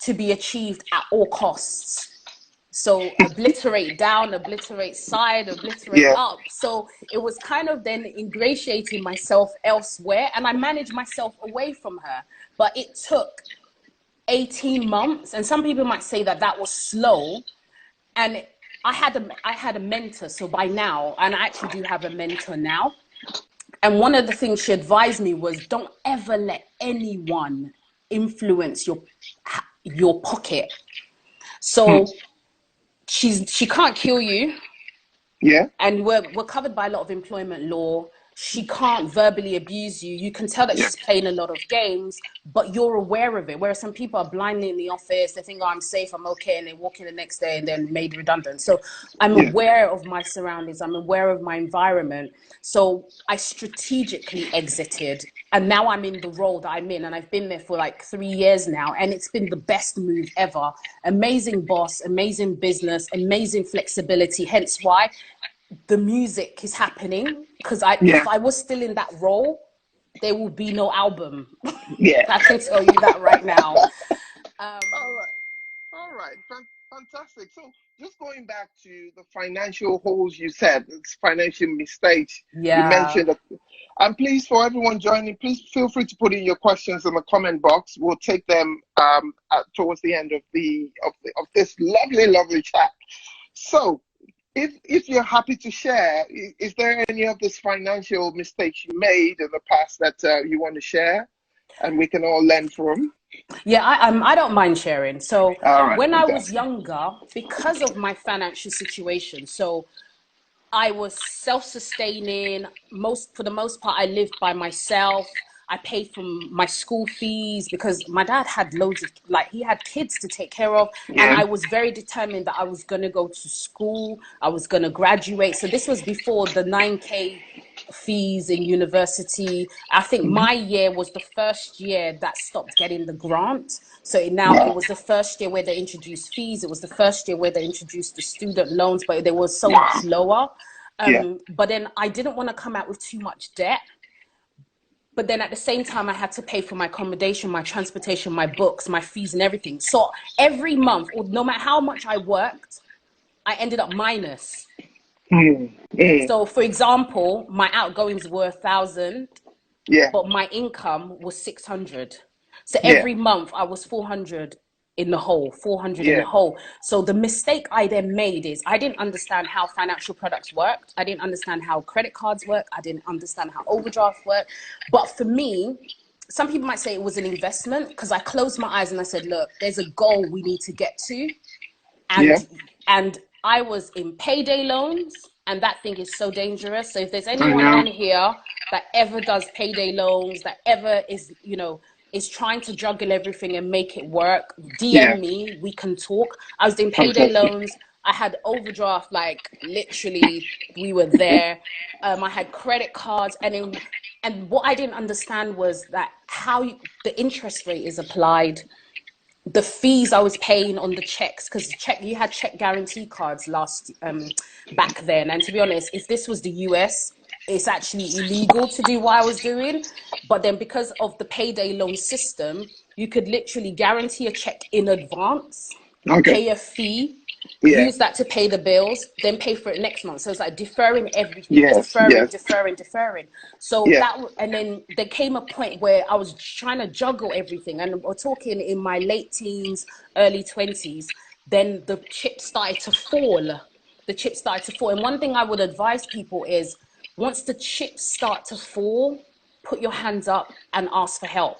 to be achieved at all costs. So obliterate down, obliterate side, obliterate Yeah. up. So it was kind of then ingratiating myself elsewhere, and I managed myself away from her. But it took 18 months, and some people might say that that was slow. And I had a mentor, so by now, and I actually do have a mentor now. And one of the things she advised me was, don't ever let anyone influence your pocket. So she can't kill you, Yeah. and we're covered by a lot of employment law. She can't verbally abuse you. You can tell that Yeah. she's playing a lot of games, but you're aware of it. Whereas some people are blindly in the office, they think, oh, I'm safe, I'm okay, and they walk in the next day and then made redundant. So I'm Yeah. aware of my surroundings, I'm aware of my environment. So I strategically exited, and now I'm in the role that I'm in, and I've been there for like 3 years now, and it's been the best move ever. Amazing boss, amazing business, amazing flexibility, hence why the music is happening, because Yeah. if I was still in that role, there will be no album. Yeah. I can tell you that right now. All right. All right. Fantastic. So just going back to the financial holes you said, it's financial mistakes you Yeah. mentioned. And please, for everyone joining, please feel free to put in your questions in the comment box. We'll take them towards the end of this lovely chat. So if you're happy to share, is there any of these financial mistakes you made in the past that you want to share, and we can all learn from? Yeah, I don't mind sharing. So All right, when I was fantastic. younger, because of my financial situation, so I was self-sustaining. For the most part, I lived by myself. I paid for my school fees because my dad had loads of, like, he had kids to take care of. And Yeah. I was very determined that I was going to go to school. I was going to graduate. So this was before the 9K fees in university. I think Mhm. my year was the first year that stopped getting the grant. So it Wow. was the first year where they introduced fees. It was the first year where they introduced the student loans, but they were so much Wow. lower. Yeah. But then I didn't want to come out with too much debt. But then at the same time, I had to pay for my accommodation, my transportation, my books, my fees and everything. So every month, or no matter how much I worked, I ended up minus. Mm. Mm. So for example, my outgoings were 1,000, Yeah. but my income was 600. So Yeah. every month I was 400 in the hole, 400 in the Yeah. hole. So the mistake I then made is I didn't understand how financial products worked. I didn't understand how credit cards work. I didn't understand how overdraft worked. But for me, some people might say it was an investment because I closed my eyes and I said, look, there's a goal we need to get to. Yeah. And I was in payday loans, and that thing is so dangerous. So if there's I anyone know. on here that ever does payday loans, that ever is trying to juggle everything and make it work, Yeah. DM me, we can talk. I was doing payday Fantastic. loans. I had overdraft, like literally we were there. I had credit cards, and what I didn't understand was that the interest rate is applied, the fees I was paying on the checks, because you had check guarantee cards back then. And to be honest, if this was the US, it's actually illegal to do what I was doing. But then because of the payday loan system, you could literally guarantee a check in advance, Okay. pay a fee, Yeah. use that to pay the bills, then pay for it next month. So it's like deferring everything, Yes. Yes. deferring. So Yeah. and then there came a point where I was trying to juggle everything. And we're talking in my late teens, early 20s, then the chips started to fall. And one thing I would advise people is, once the chips start to fall, put your hands up and ask for help.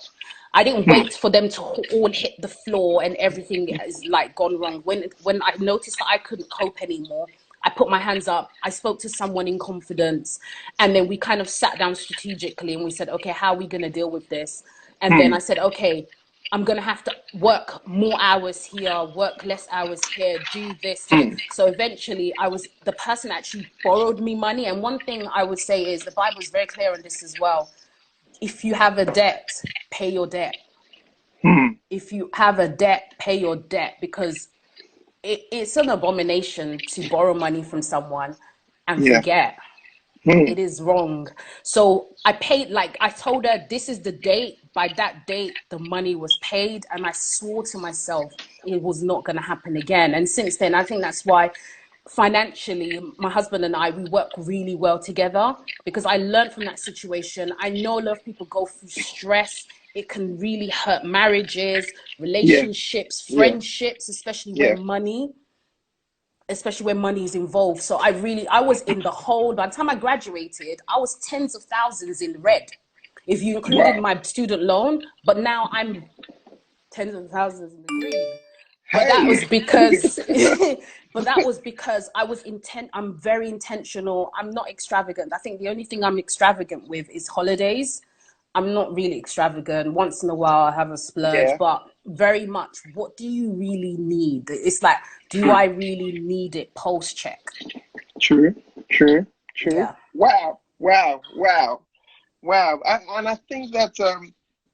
I didn't Hmm. wait for them to all hit the floor and everything is like gone wrong. When I noticed that I couldn't cope anymore, I put my hands up. I spoke to someone in confidence, and then we kind of sat down strategically and we said, okay, how are we going to deal with this? And then Hmm. I said, okay, I'm going to have to work more hours here, work less hours here, do this. Hmm. So eventually the person actually borrowed me money. And one thing I would say is the Bible is very clear on this as well. If you have a debt, pay your debt. Hmm. If you have a debt, pay your debt, because it's an abomination to borrow money from someone and Yeah. forget. Hmm. It is wrong. So I paid, like I told her, this is the date. by that date, the money was paid, and I swore to myself it was not going to happen again. And since then, I think that's why financially, my husband and I, we work really well together, because I learned from that situation. I know a lot of people go through stress. It can really hurt marriages, Yeah. relationships, Yeah. friendships, Yeah. especially when money is involved. So I was in the hole. By the time I graduated, I was tens of thousands in red, if you included Wow. my student loan. But now I'm tens of thousands in the green. But that Hey. was because, but that was because I'm very intentional. I'm not extravagant. I think the only thing I'm extravagant with is holidays. I'm not really extravagant. Once in a while, I have a splurge, Yeah. but very much, what do you really need? It's like, do True. I really need it? Pulse check. True. True. True. Yeah. Wow. Wow. Wow. Wow. And I think that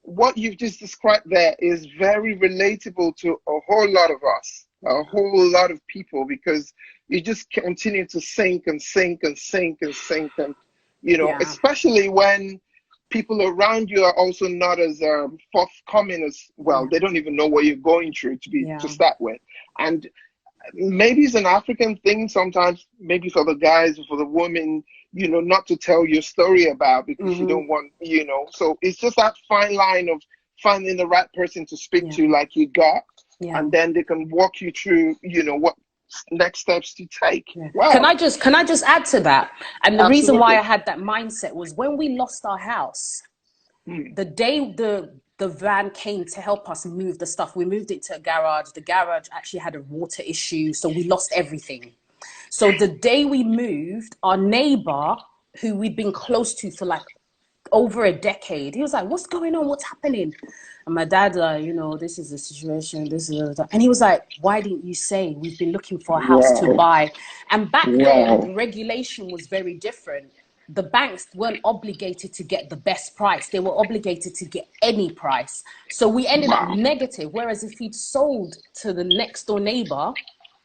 what you've just described there is very relatable to a whole lot of us, a whole lot of people, because you just continue to sink and sink and sink and sink. And, Yeah. especially when people around you are also not as forthcoming as, well, they don't even know what you're going through to Yeah. start with. And maybe it's an African thing sometimes, maybe for the guys or for the women, not to tell your story about, because you Mm-hmm. don't want, so it's just that fine line of finding the right person to speak Yeah. to, like you got, Yeah. and then they can walk you through, what next steps to take. Yeah. Can Wow. I just add to that? And the reason why I Absolutely. had that mindset was when we lost our house, Hmm. the day the van came to help us move the stuff, we moved it to a garage. The garage actually had a water issue, so we lost everything. So the day we moved, our neighbor, who we'd been close to for like over a decade, he was like, "What's going on? What's happening?" And my dad, like, this is the situation. This is the... And he was like, "Why didn't you say? We've been looking for a house to Wow. buy." And back then, Wow. the regulation was very different. The banks weren't obligated to get the best price. They were obligated to get any price. So we ended up Wow. negative. Whereas if he'd sold to the next door neighbor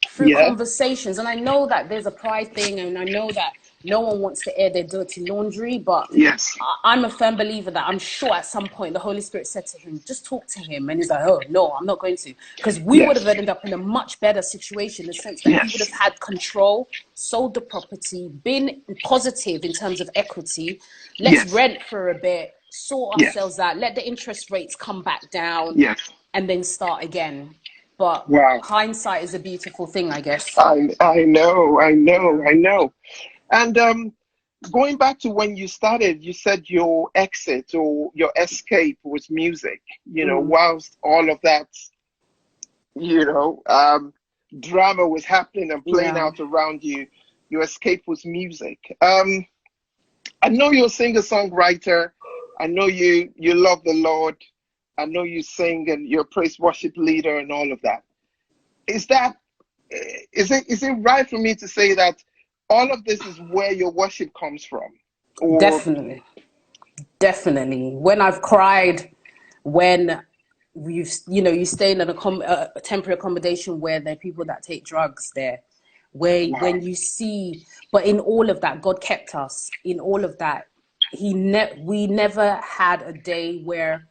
through Yeah. conversations, and I know that there's a pride thing, and I know that no one wants to air their dirty laundry, but Yes. I'm a firm believer that I'm sure at some point the Holy Spirit said to him, just talk to him. And he's like, "Oh, no, I'm not going to." Because we would have Yes. ended up in a much better situation, in the sense that he would Yes. have had control, sold the property, been positive in terms of equity. Let's Yes. rent for a bit, sort Yes. ourselves out, let the interest rates come back down, Yes. and then start again. But Wow. hindsight is a beautiful thing, I guess. I know, I know, Yeah. I know. And going back to when you started, you said your exit or your escape was music, Mm. whilst all of that, you know, um, drama was happening and playing Yeah. out around you, your escape was music. I know you're a singer-songwriter. I know you love the Lord. I know you sing and you're a praise worship leader and all of that. Is that is it right for me to say that all of this is where your worship comes from? Or Definitely. Definitely. When I've cried, when you stay in a temporary accommodation where there are people that take drugs there, where wow. when you see, but in all of that, God kept us. In all of that, we never had a day where,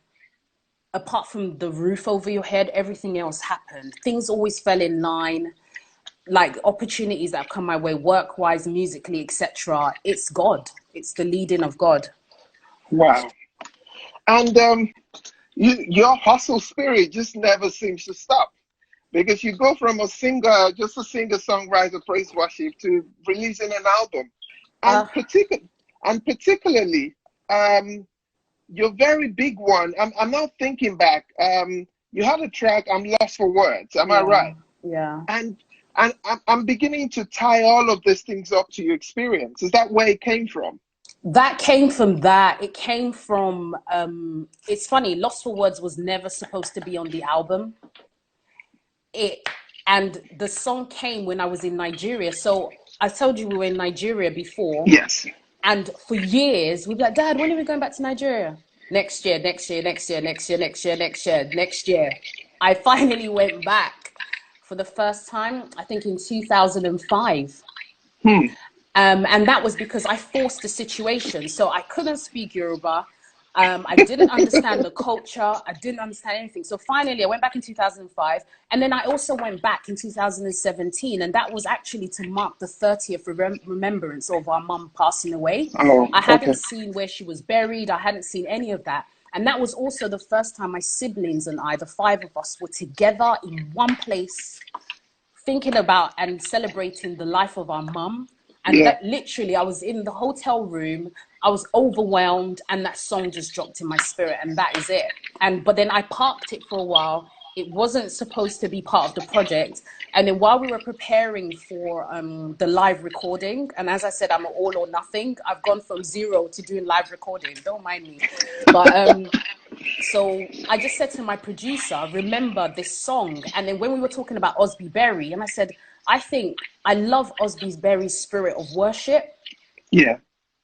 apart from the roof over your head, everything else happened. Things always fell in line, like opportunities that have come my way, work wise, musically, etc. It's God. It's the leading of God. Wow. And your hustle spirit just never seems to stop, because you go from just a singer songwriter praise worship, to releasing an album, Uh, and particularly your very big one. I'm not thinking back. You had a track, "I'm Lost for Words." Am I yeah, right? yeah. And I'm beginning to tie all of these things up to your experience. Is that where it came from? That came from that. It came from, it's funny, Lost for Words was never supposed to be on the album. It and the song came when I was in Nigeria. So I told you we were in Nigeria before. Yes. And for years we'd be like, "Dad, when are we going back to Nigeria?" "Next year, next year, next year, next year, next year, next year, next year." I finally went back for the first time, I think in 2005. Hmm. And that was because I forced the situation. So I couldn't speak Yoruba. I didn't understand the culture. I didn't understand anything. So finally, I went back in 2005. And then I also went back in 2017. And that was actually to mark the 30th remembrance of our mum passing away. Oh, I okay. hadn't seen where she was buried. I hadn't seen any of that. And that was also the first time my siblings and I, the five of us, were together in one place, thinking about and celebrating the life of our mum. And Yeah. that literally, I was in the hotel room, I was overwhelmed, and that song just dropped in my spirit, and that is it. But then I parked it for a while. It wasn't supposed to be part of the project. And then while we were preparing for the live recording, and as I said, I'm an all or nothing. I've gone from zero to doing live recording. Don't mind me. But so I just said to my producer, remember this song. And then when we were talking about Osby Berry, and I said, I love Osby Berry's spirit of worship. Yeah.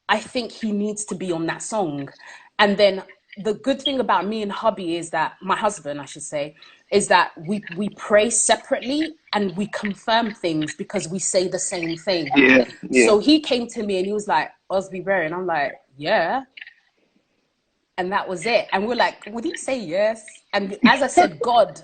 I think he needs to be on that song. And then the good thing about me and hubby is that, my husband, I should say, is that we pray separately and we confirm things because we say the same thing. Yeah. Yeah. So he came to me and he was like, Osby Berry. And I'm like, yeah. And that was it. And we're like, would he say yes? And as I said, God,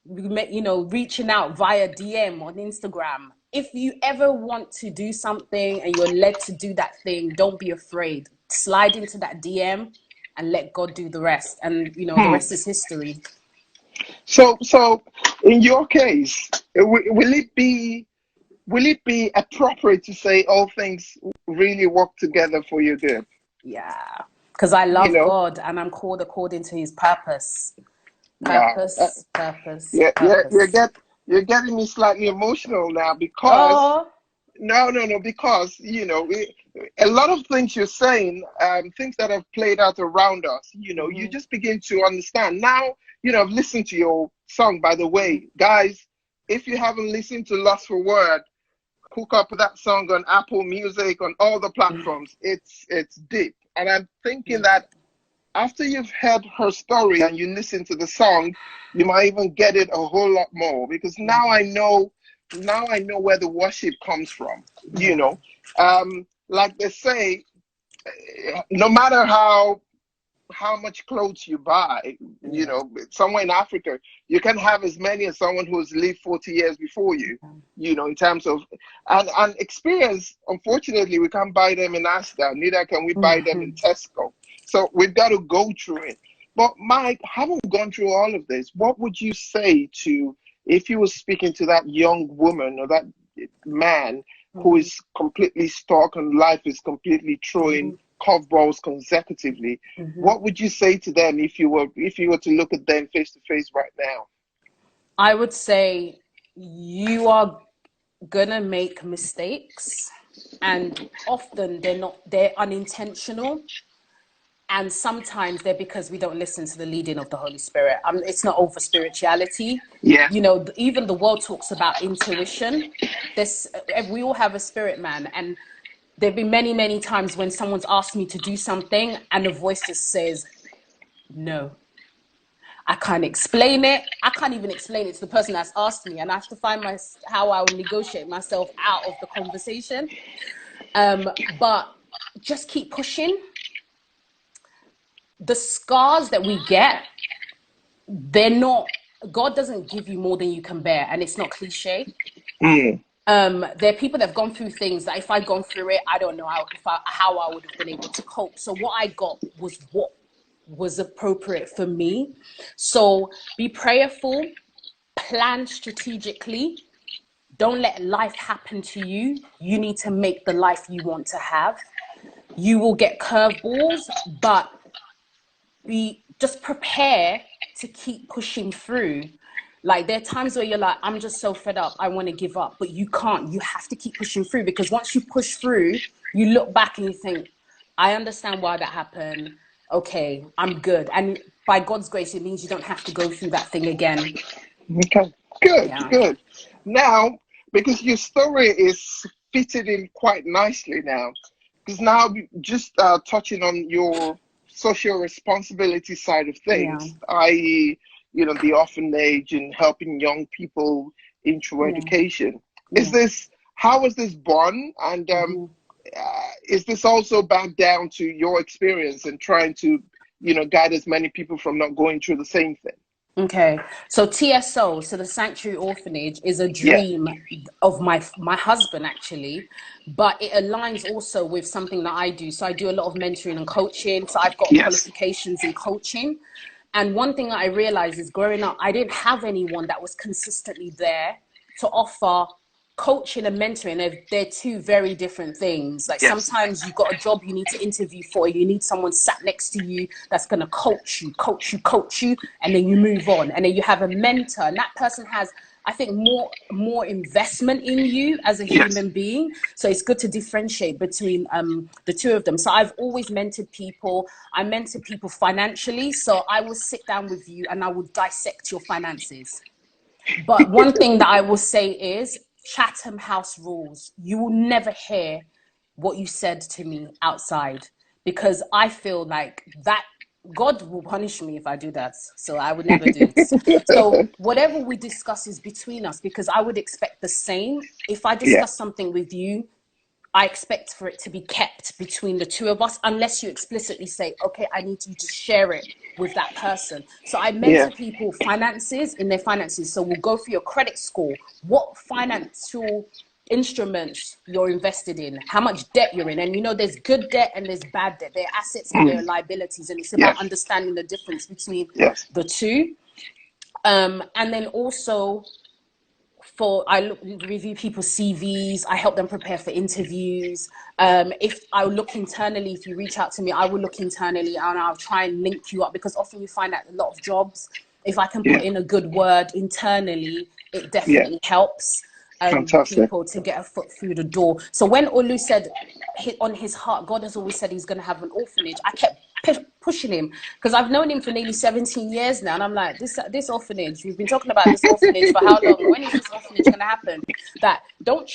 reaching out via DM on Instagram. If you ever want to do something and you're led to do that thing, don't be afraid. Slide into that DM and let God do the rest. And, the rest is history. So in your case, will it be appropriate to say all things really work together for your good? Yeah. Because I You love know? God and I'm called according to his purpose. Yeah. Purpose, purpose, Yeah, purpose. you're getting me slightly emotional now because Oh, no, because a lot of things you're saying, things that have played out around us, you mm-hmm, just begin to understand. Now, I've listened to your song, by the way, guys. If you haven't listened to Lost for Word, hook up with that song on Apple Music, on all the platforms. It's deep, and I'm thinking that after you've heard her story and you listen to the song, you might even get it a whole lot more because now I know where the worship comes from. You yeah, know, like they say, no matter how much clothes you buy, yeah, somewhere in Africa, you can have as many as someone who's lived 40 years before you, in terms of, and experience, unfortunately, we can't buy them in Asda, neither can we buy them in Tesco. So we've got to go through it. But Mike, having gone through all of this, what would you say to, if you were speaking to that young woman or that man who mm-hmm, is completely stuck and life is completely mm-hmm, throwing curveballs consecutively, mm-hmm. what would you say to them if you were to look at them face to face right now? I would say you are gonna make mistakes, and often they're unintentional, and sometimes they're because we don't listen to the leading of the Holy Spirit. It's not over spirituality. Yeah. Even the world talks about intuition. We all have a spirit man, and there've been many, many times when someone's asked me to do something and the voice just says no. I can't explain it. I can't even explain it to the person that's asked me, and I have to find how I will negotiate myself out of the conversation. But just keep pushing. The scars that we get, they're not. God doesn't give you more than you can bear, and it's not cliche. Mm. There are people that have gone through things that if I'd gone through it, I don't know how I would have been able to cope. So what I got was what was appropriate for me. So be prayerful, plan strategically. Don't let life happen to you. You need to make the life you want to have. You will get curveballs, but just prepare to keep pushing through. Like there are times where you're like, I'm just so fed up, I want to give up, but you can't. You have to keep pushing through, because once you push through, you look back and you think, I understand why that happened. Okay, I'm good. And by God's grace, it means you don't have to go through that thing again. Okay. Good. Yeah. Good. Now, because your story is fitted in quite nicely now, because now just touching on your social responsibility side of Yeah. things, i.e., the orphanage and helping young people into Yeah. education. Yeah. How was this born? And Mm-hmm. is this also back down to your experience and trying to, guide as many people from not going through the same thing. Okay, so TSO, so the Sanctuary Orphanage, is a Yeah. dream of my husband actually, but it aligns also with something that I do. So I do a lot of mentoring and coaching. So I've got Yes. qualifications in coaching, and one thing that I realized is growing up, I didn't have anyone that was consistently there to offer coaching and mentoring. They're two very different things. Like Yes. sometimes you've got a job you need to interview for, you need someone sat next to you that's going to coach you, and then you move on. And then you have a mentor, and that person has, I think, more investment in you as a Yes. human being. So it's good to differentiate between the two of them. So I've always mentored people. I mentor people financially. So I will sit down with you and I will dissect your finances. But one thing that I will say is Chatham House rules. You will never hear what you said to me outside, because I feel like that God will punish me if I do that. So I would never do it. So whatever we discuss is between us, because I would expect the same. If I Yeah. discuss something with you, I expect for it to be kept between the two of us, unless you explicitly say, okay, I need you to share it with that person. So I Yeah. mentor people in their finances. So we'll go for your credit score, what financial instruments you're invested in, how much debt you're in. And there's good debt and there's bad debt. There are assets and there are liabilities. And it's about Yes. understanding the difference between Yes. the two. And then also, I review people's CVs. I help them prepare for interviews. If I look internally, if you reach out to me, I will look internally and I'll try and link you up, because often you find out a lot of jobs, if I can put in a good word internally, it Yeah. definitely helps Fantastic. people to get a foot through the door. So when Olu said on his heart, God has always said he's going to have an orphanage, I kept pushing him, because I've known him for nearly 17 years now, and I'm like, this orphanage, we've been talking about this orphanage for how long? When is this orphanage going to happen? That don't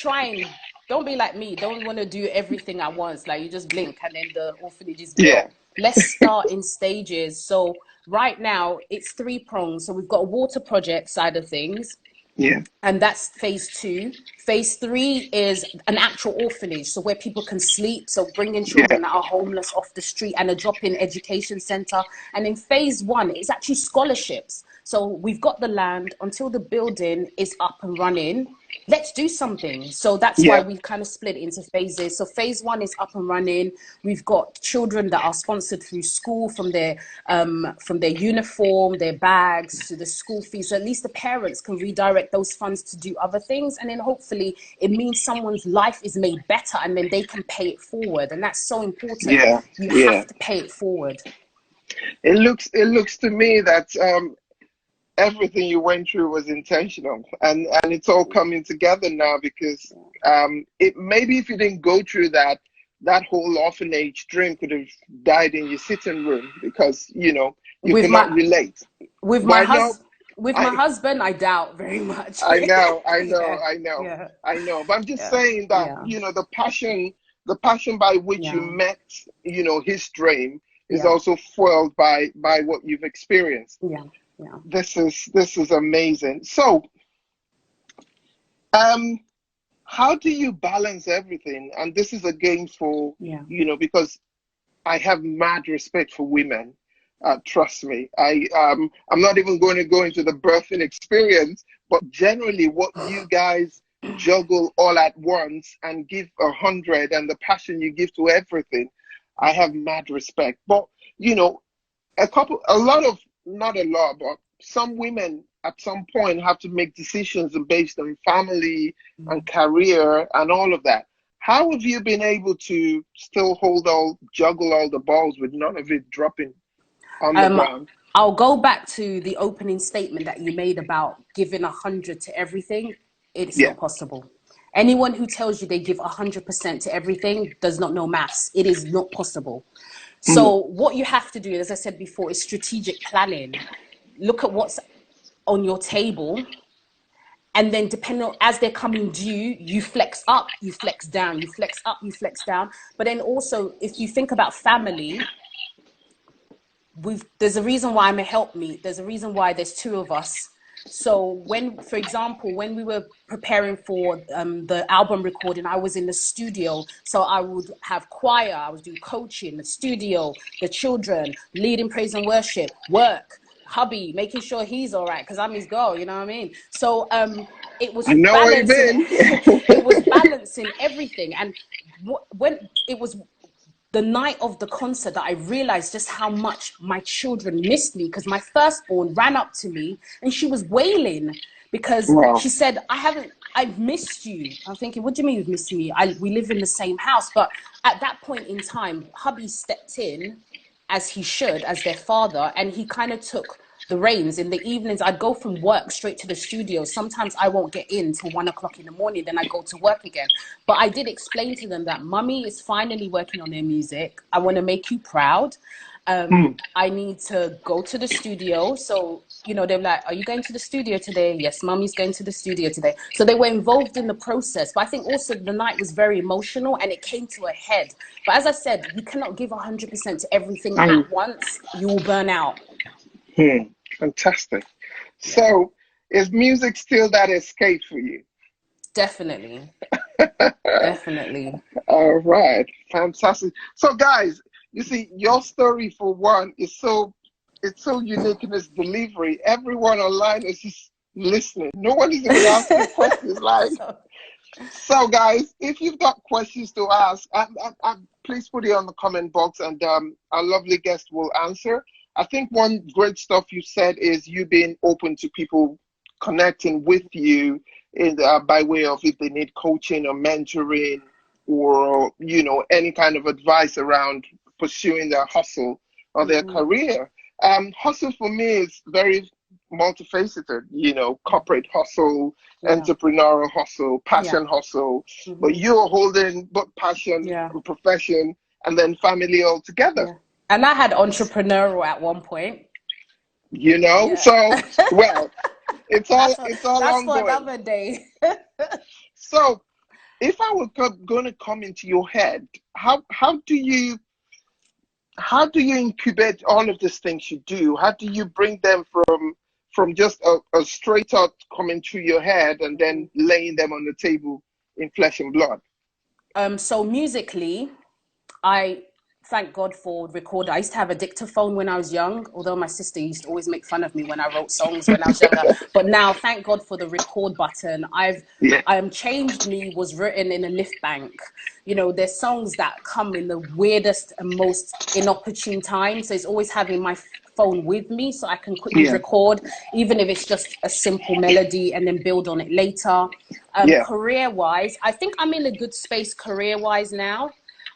be like me, don't want to do everything at once, like you just blink and then the orphanage is built. Yeah. Let's start in stages. So right now it's 3 prongs. So we've got a water project side of things, Yeah. and that's phase 2. Phase 3 is an actual orphanage, so where people can sleep, so bringing children that are homeless off the street, and a drop-in education center. And in phase 1, it's actually scholarships. So we've got the land until the building is up and running. Let's do something. So that's why Yeah. we've kind of split it into phases. So phase 1 is up and running. We've got children that are sponsored through school, from their uniform, their bags, to the school fees. So at least the parents can redirect those funds to do other things. And then hopefully it means someone's life is made better, and then they can pay it forward. And that's so important. Yeah. You Yeah. have to pay it forward. It looks to me that everything you went through was intentional, and it's all coming together now, because it maybe if you didn't go through that whole orphanage dream could have died in your sitting room, because you With cannot relate. with my But no, husband, I doubt very much. I know, Yeah, I know, yeah, I know. But I'm just yeah, saying that yeah, the passion by which you yeah, met, his dream is yeah, also fueled by what you've experienced. yeah, yeah. This is amazing. So, how do you balance everything? And this is again for Yeah. because I have mad respect for women. Trust me. I'm not even going to go into the birthing experience, but generally, what you guys juggle all at once and give 100, and the passion you give to everything, I have mad respect. But not a lot, but some women at some point have to make decisions based on family and career and all of that. How have you been able to still juggle all the balls with none of it dropping on the ground? I'll go back to the opening statement that you made about giving 100 to everything. It's Yeah. not possible. Anyone who tells you they give 100% to everything does not know maths. It is not possible. So what you have to do, as I said before, is strategic planning. Look at what's on your table, and then depending on, as they're coming due, you flex up, you flex down, you flex up, you flex down. But then also, if you think about family, there's a reason why I'm a helpmeet. There's a reason why there's 2 of us. So when, for example, when we were preparing for the album recording, I was in the studio. So I would have choir, I would do coaching, the studio, the children, leading praise and worship, work, hubby, making sure he's all right because I'm his girl, you know what I mean? So it was I know what you balancing, mean. it was balancing everything. And when it was the night of the concert that I realized just how much my children missed me, because my firstborn ran up to me and she was wailing because Wow. she said, I've missed you. I'm thinking, what do you mean you've missed me? We live in the same house. But at that point in time, hubby stepped in as he should, as their father, and he kind of took the reins. In the evenings, I'd go from work straight to the studio. Sometimes I won't get in till 1 o'clock in the morning, then I go to work again. But I did explain to them that mummy is finally working on their music. I want to make you proud. I need to go to the studio. So, you know, they're like, are you going to the studio today? Yes, mummy's going to the studio today. So they were involved in the process. But I think also the night was very emotional and it came to a head. But as I said, you cannot give 100% to everything at once. You will burn out. Fantastic. So is music still that escape for you? Definitely. Definitely. All right. Fantastic. So guys, you see, your story for one is it's so unique in its delivery. Everyone online is just listening. No one is even asking questions. Like, so guys, if you've got questions to ask, please put it on the comment box, and our lovely guest will answer. I think one great stuff you said is you being open to people connecting with you in by way of if they need coaching or mentoring, or you know, any kind of advice around pursuing their hustle or their career. Hustle for me is very multifaceted, you know, corporate hustle, entrepreneurial hustle, passion hustle. But you're holding both passion, profession, and then family all together. And I had entrepreneurial at one point. You know, so well, it's all that's for ongoing. another day. So if I were going to come into your head, how do you incubate all of these things you do? How do you bring them from just a straight out coming through your head and then laying them on the table in flesh and blood? So musically, I thank God for recorder. I used to have a dictaphone when I was young, although my sister used to always make fun of me when I wrote songs when I was younger. But now, thank God for the record button. Changed Me was written in a lift bank. You know, there's songs that come in the weirdest and most inopportune times. So it's always having my phone with me so I can quickly record, even if it's just a simple melody, and then build on it later. Career-wise, I think I'm in a good space career-wise now.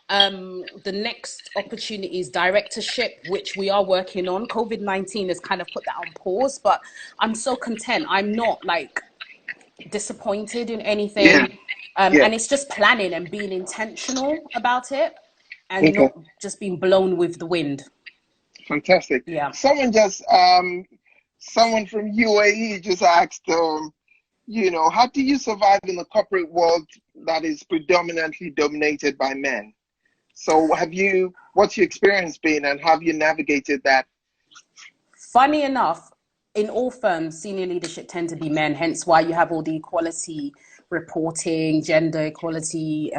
The next opportunity is directorship, which we are working on. COVID-19 has kind of put that on pause, but I'm so content. I'm not like disappointed in anything. And it's just planning and being intentional about it, and not just being blown with the wind. Fantastic. Yeah. Someone from UAE just asked, you know, how do you survive in the corporate world that is predominantly dominated by men? So what's your experience been, and have you navigated that? Funny enough, in all firms, senior leadership tend to be men, hence why you have all the equality reporting, gender equality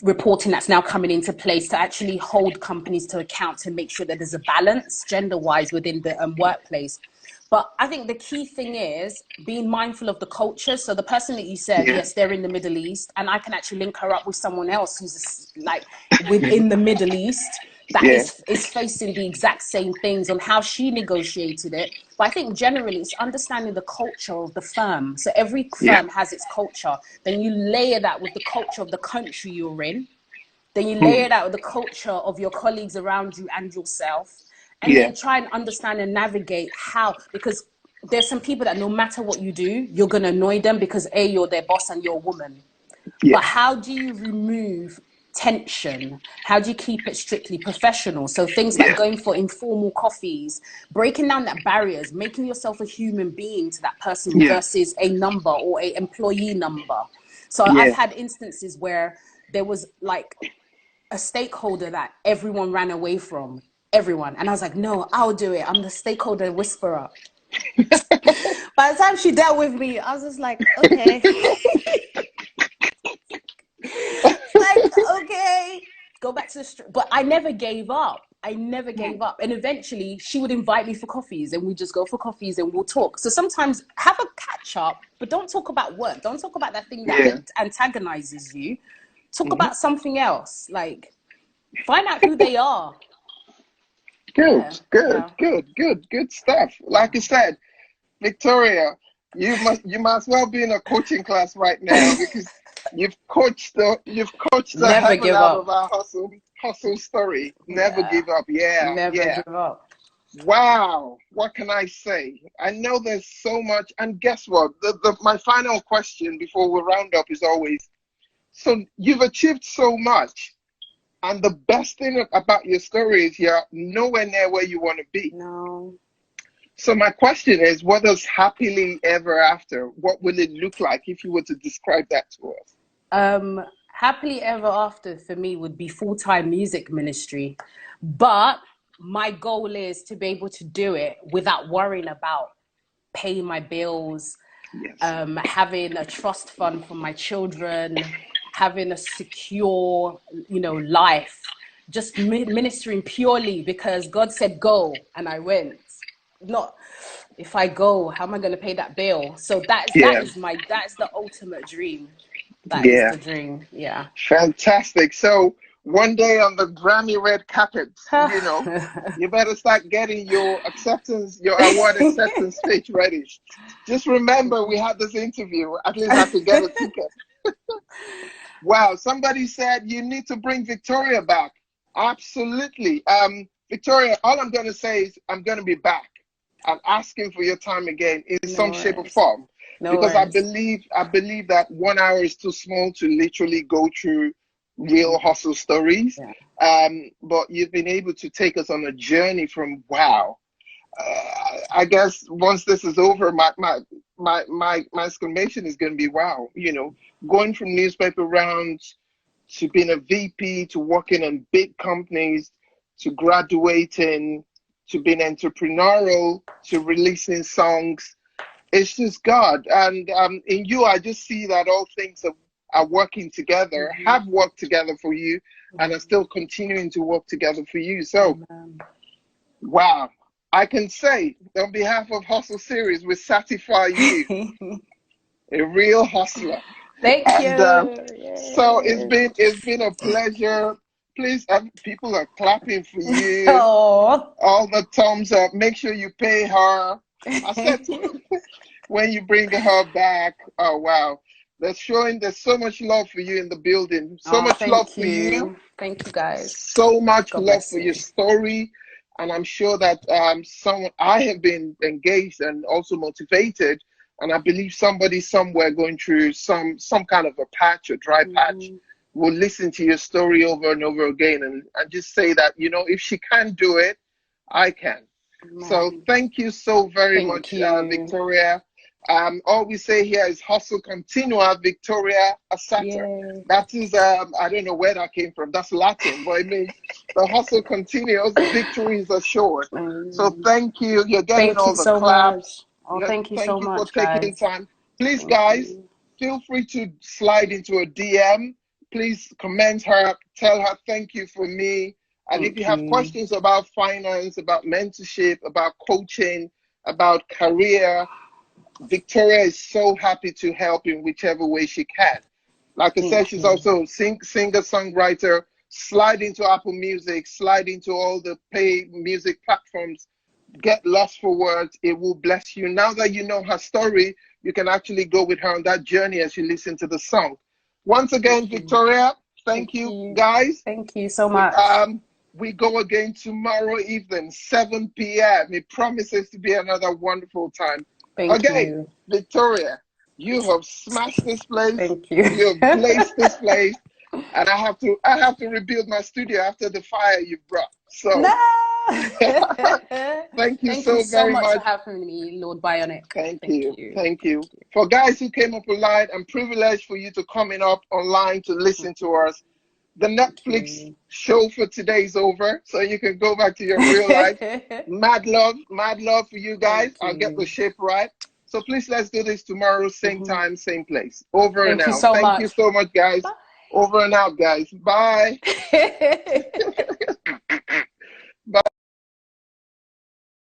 reporting that's now coming into place to actually hold companies to account to make sure that there's a balance gender-wise within the workplace. But I think the key thing is being mindful of the culture. So the person that you said, yes, they're in the Middle East, and I can actually link her up with someone else who's like within the Middle East that is facing the exact same things on how she negotiated it. But I think generally it's understanding the culture of the firm. So every firm has its culture. Then you layer that with the culture of the country you're in. Then you layer that with the culture of your colleagues around you and yourself. And then try and understand and navigate how, because there's some people that no matter what you do, you're going to annoy them because A, you're their boss and you're a woman. But how do you remove tension? How do you keep it strictly professional? So things like going for informal coffees, breaking down that barriers, making yourself a human being to that person versus a number or a employee number. So I've had instances where there was like a stakeholder that everyone ran away from. Everyone. And I was like, no, I'll do it. I'm the stakeholder whisperer. By the time she dealt with me, I was just like, okay. Like, okay, go back to the street. But I never gave up. I never gave up. And eventually she would invite me for coffees and we just go for coffees and we'll talk. So sometimes have a catch up, but don't talk about work. Don't talk about that thing that antagonizes you. Talk about something else. Like, find out who they are. Good stuff. Like I said, Victoria, you must well be in a coaching class right now, because you've coached the heaven out of our hustle story. Never give up. Never give up. Wow, what can I say? I know there's so much, and guess what? My final question before we round up is always, so you've achieved so much, and the best thing about your story is you're nowhere near where you want to be. No. So my question is, what does happily ever after? What will it look like if you were to describe that to us? Happily ever after for me would be full-time music ministry, but my goal is to be able to do it without worrying about paying my bills, having a trust fund for my children, having a secure, life, just ministering purely because God said go and I went. Not if I go, how am I going to pay that bill? So that's the ultimate dream. That is the dream. Yeah. Fantastic. So one day on the Grammy red carpet, you better start getting your award acceptance speech ready. Just remember, we had this interview. At least I could get a ticket. Wow. Somebody said you need to bring Victoria back. Absolutely. Victoria, all I'm going to say is I'm going to be back and asking for your time again in some shape or form. Because I believe that 1 hour is too small to literally go through real hustle stories. But you've been able to take us on a journey from wow. I guess once this is over, my exclamation is going to be wow. Going from newspaper rounds to being a VP to working on big companies to graduating to being entrepreneurial to releasing songs. It's just God. And in you, I just see that all things are working together, have worked together for you, and are still continuing to work together for you. So, wow. I can say, on behalf of Hustle Series, we certify you a real hustler. Thank you. So it's been a pleasure. Please, people are clapping for you. All the thumbs up. Make sure you pay her. I said to her, when you bring her back, oh wow, there's so much love for you in the building. So much love for you. Thank you, guys. So much love for your story, and I'm sure that I have been engaged and also motivated, and I believe somebody somewhere going through some kind of a patch or dry patch will listen to your story over and over again and just say that, if she can do it, I can. So thank you so very much, Victoria. All we say here is hustle continua, Victoria Asata. That is, I don't know where that came from. That's Latin, but it means the hustle continues, victories assured. So thank you. You're getting all the claps. Thank you so much, for taking time. Please, guys, feel free to slide into a DM. Please comment her, tell her thank you for me. And if you have questions about finance, about mentorship, about coaching, about career, Victoria is so happy to help in whichever way she can. Like I said, she's also a singer-songwriter. Slide into Apple Music, slide into all the pay music platforms. Get lost for words. It will bless you. Now that you know her story, you can actually go with her on that journey as you listen to the song. Once again, Victoria, thank you, guys. Thank you so much. We go again tomorrow evening, 7 p.m. It promises to be another wonderful time. Thank you. Victoria, you have smashed this place. Thank you. You have blazed this place. And I have to rebuild my studio after the fire you brought. So thank you so much for having me, Lord Bionic. Thank you. For guys who came up online, I'm privileged for you to coming up online to listen to us. The Netflix show for today is over, so you can go back to your real life. Mad love for you guys. I'll get the shape right. So please, let's do this tomorrow, same time, same place. Over and out. Thank you so much. Thank you so much, guys. Bye. Over and out, guys. Bye.